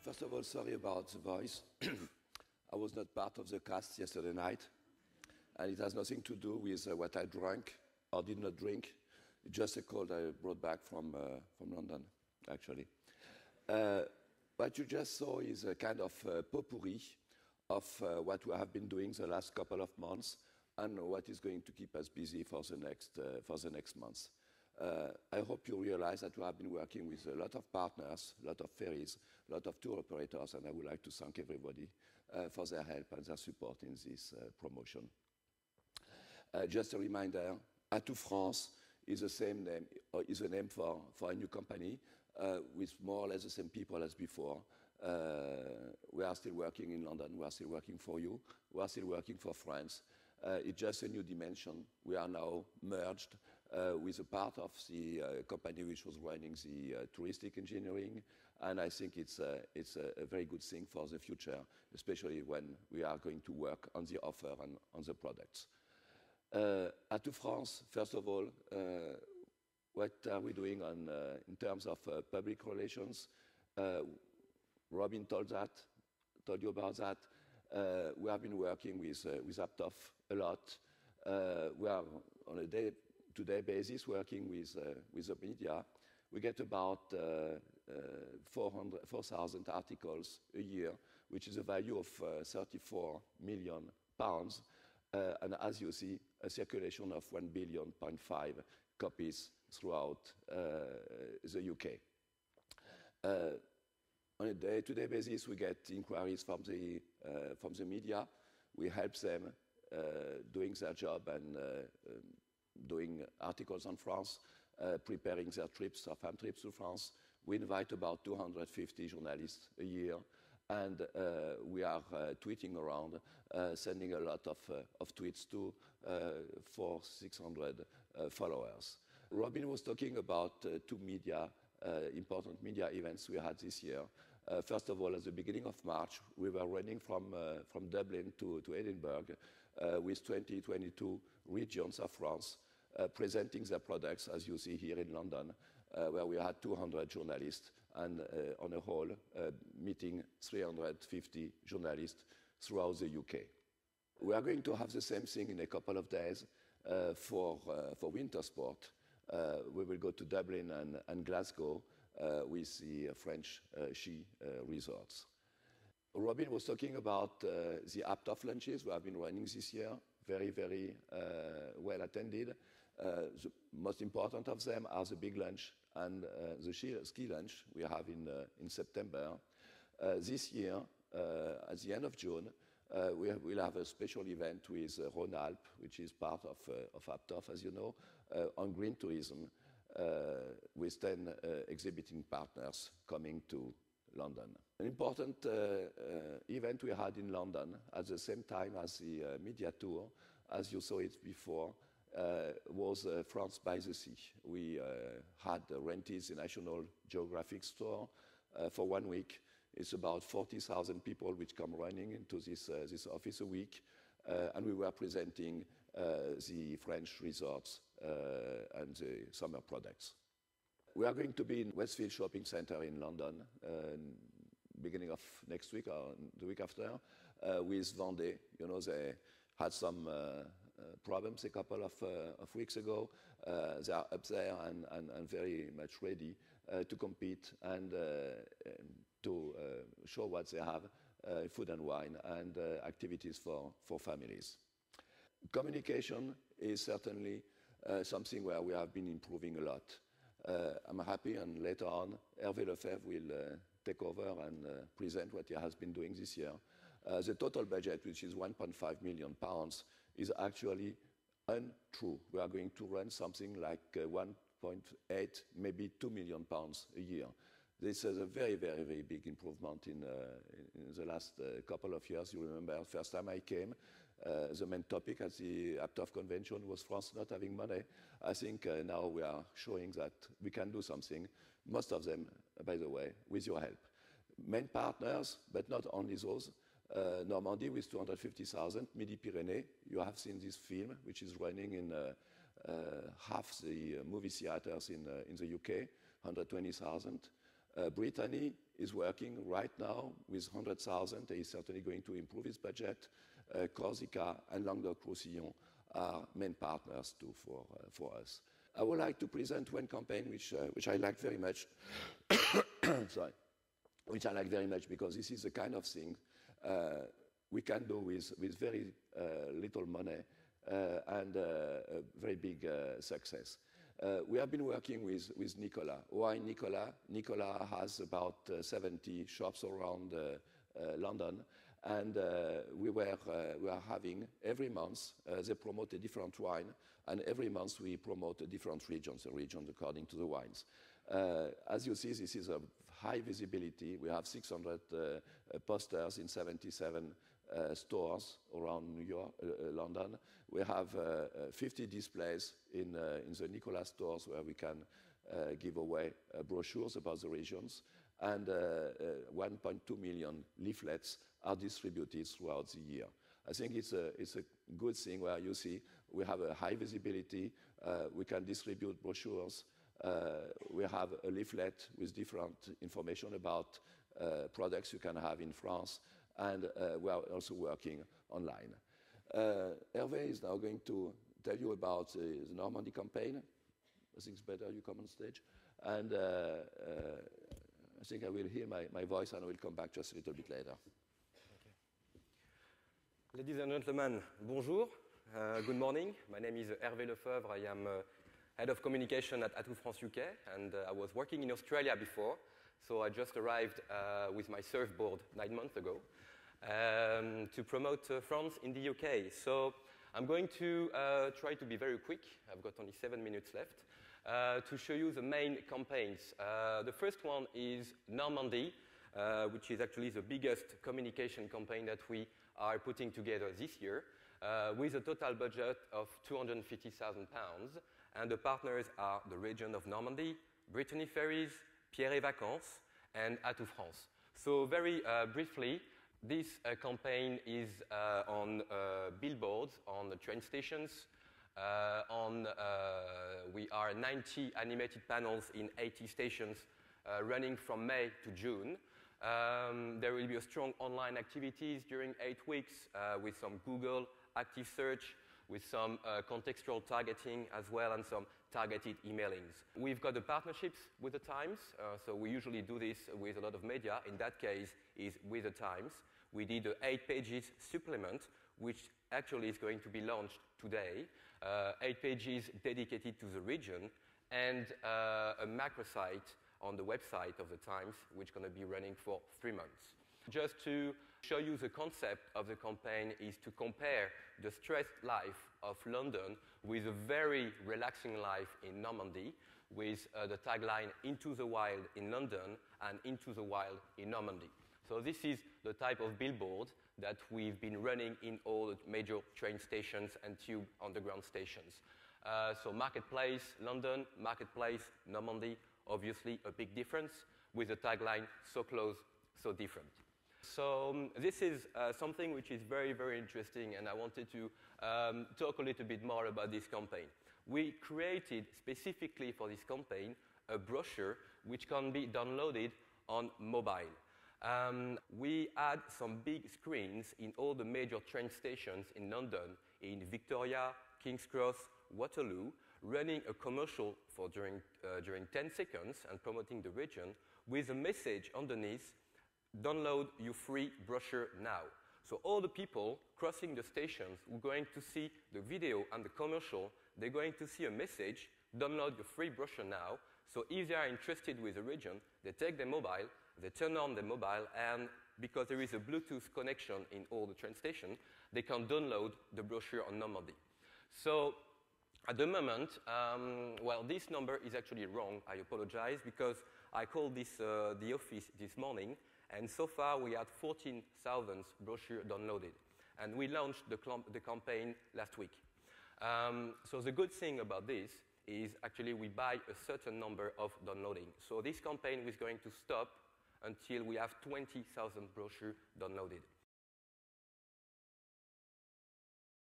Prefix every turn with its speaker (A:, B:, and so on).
A: First of all, sorry about the voice. I was not part of the cast yesterday night, and it has nothing to do with what I drank or did not drink. It's just a cold I brought back from London, actually. What you just saw is a kind of potpourri of what we have been doing the last couple of months and what is going to keep us busy for the next months. I hope you realize that we have been working with a lot of partners, a lot of ferries, a lot of tour operators, and I would like to thank everybody for their help and their support in this promotion. Just a reminder, ABTOF France is the same name, or is a name for a new company with more or less the same people as before. We are still working in London, we are still working for you, we are still working for France. It's just a new dimension. We are now merged with a part of the company which was running the touristic engineering, and I think it's a very good thing for the future, especially when we are going to work on the offer and on the products. ABTOF France, first of all, what are we doing in terms of public relations? Robin told you about that. We have been working with ABTOF a lot. We are on a day-to-day basis working with the media. We get about 4,000 articles a year, which is a value of 34 million pounds. And as you see, a circulation of 1.5 billion copies throughout the UK. On a day-to-day basis, we get inquiries from the media. We help them doing their job and doing articles on France, preparing their trips, their farm trips to France. We invite about 250 journalists a year, and we are tweeting around, sending a lot of tweets to 600 followers. Robin was talking about two important media events we had this year. First of all, at the beginning of March, we were running from Dublin to Edinburgh with 22 regions of France presenting their products, as you see here in London, where we had 200 journalists and on a whole meeting 350 journalists throughout the UK. We are going to have the same thing in a couple of days for winter sport. We will go to Dublin and Glasgow with the French ski resorts. Robin was talking about the ABTOF lunches we have been running this year, very, very well attended. The most important of them are the big lunch and the ski lunch we have in September. This year, at the end of June, we will have a special event with Rhône-Alpes, which is part of ABTOF, as you know, on green tourism, with 10 exhibiting partners coming to London. An important event we had in London at the same time as the media tour, as you saw it before, was France by the Sea. We had rented the National Geographic store for 1 week. It's about 40,000 people which come running into this office a week, and we were presenting the French resorts and the summer products. We are going to be in Westfield Shopping Centre in London, beginning of next week or the week after, with Vendée. You know, they had some problems a couple of weeks ago. They are up there and very much ready to compete and to show what they have, food and wine, and activities for families. Communication is certainly something where we have been improving a lot. I'm happy, and later on, Hervé Lefebvre will take over and present what he has been doing this year. The total budget, which is 1.5 million pounds, is actually untrue. We are going to run something like 1.8, maybe 2 million pounds a year. This is a very, very, very big improvement in the last couple of years. You remember, first time I came, the main topic at the ABTOF convention was France not having money. I think now we are showing that we can do something, most of them, by the way, with your help. Main partners, but not only those, Normandy with 250,000, Midi-Pyrénées, you have seen this film, which is running in half the movie theaters in the UK, 120,000. Brittany is working right now with 100,000. He is certainly going to improve his budget. Corsica and Languedoc-Roussillon are main partners too for us. I would like to present one campaign which I like very much. Sorry. Which I like very much because this is the kind of thing we can do with very little money and a very big success. We have been working with Nicolas. Why Nicolas? Nicolas has about 70 shops around London, and we are having every month they promote a different wine, and every month we promote a different region according to the wines. As you see, this is a high visibility. We have 600 posters in 77 stores around New York, London. We have 50 displays in the Nicolas stores where we can give away brochures about the regions, and 1.2 million leaflets are distributed throughout the year. I think it's a good thing where you see we have a high visibility, we can distribute brochures, we have a leaflet with different information about products you can have in France, and we are also working online. Hervé is now going to tell you about the Normandy campaign. I think it's better you come on stage. And I think I will hear my voice and I will come back just a little bit later.
B: Okay. Ladies and gentlemen, bonjour. Good morning. My name is Hervé Lefebvre. I am Head of Communication at ABTOF France UK, and I was working in Australia before, so I just arrived with my surfboard 9 months ago to promote France in the UK. So I'm going to try to be very quick. I've got only 7 minutes left to show you the main campaigns. The first one is Normandy, which is actually the biggest communication campaign that we are putting together this year, with a total budget of £250,000. And the partners are the region of Normandy, Brittany Ferries, Pierre et Vacances, and ABTOF France. So very briefly, this campaign is on billboards, on the train stations. We are 90 animated panels in 80 stations running from May to June. There will be a strong online activities during 8 weeks with some Google active search, with some contextual targeting as well, and some targeted emailings. We've got the partnerships with the Times, so we usually do this with a lot of media. In that case is with the Times. We did an 8 pages supplement, which actually is going to be launched today. 8 pages dedicated to the region, and a macrosite on the website of the Times, which is going to be running for 3 months. Just to show you the concept of the campaign is to compare the stressed life of London with a very relaxing life in Normandy, with the tagline "Into the wild in London and into the wild in Normandy." So this is the type of billboard that we've been running in all the major train stations and tube underground stations. So Marketplace London, Marketplace Normandy, obviously a big difference, with the tagline "So close, so different." So this is something which is very, very interesting, and I wanted to talk a little bit more about this campaign. We created specifically for this campaign a brochure which can be downloaded on mobile. We had some big screens in all the major train stations in London, in Victoria, King's Cross, Waterloo, running a commercial for during 10 seconds and promoting the region with a message underneath: "Download your free brochure now." So all the people crossing the stations who are going to see the video and the commercial, they're going to see a message: "Download your free brochure now." So if they are interested with the region, they take their mobile, they turn on the mobile, and because there is a Bluetooth connection in all the train stations, they can download the brochure on Normandy. So at the moment, well, this number is actually wrong. I apologize, because I called this the office this morning, and so far we had 14,000 brochures downloaded. And we launched the campaign last week. So the good thing about this is actually we buy a certain number of downloading. So this campaign is going to stop until we have 20,000 brochures downloaded.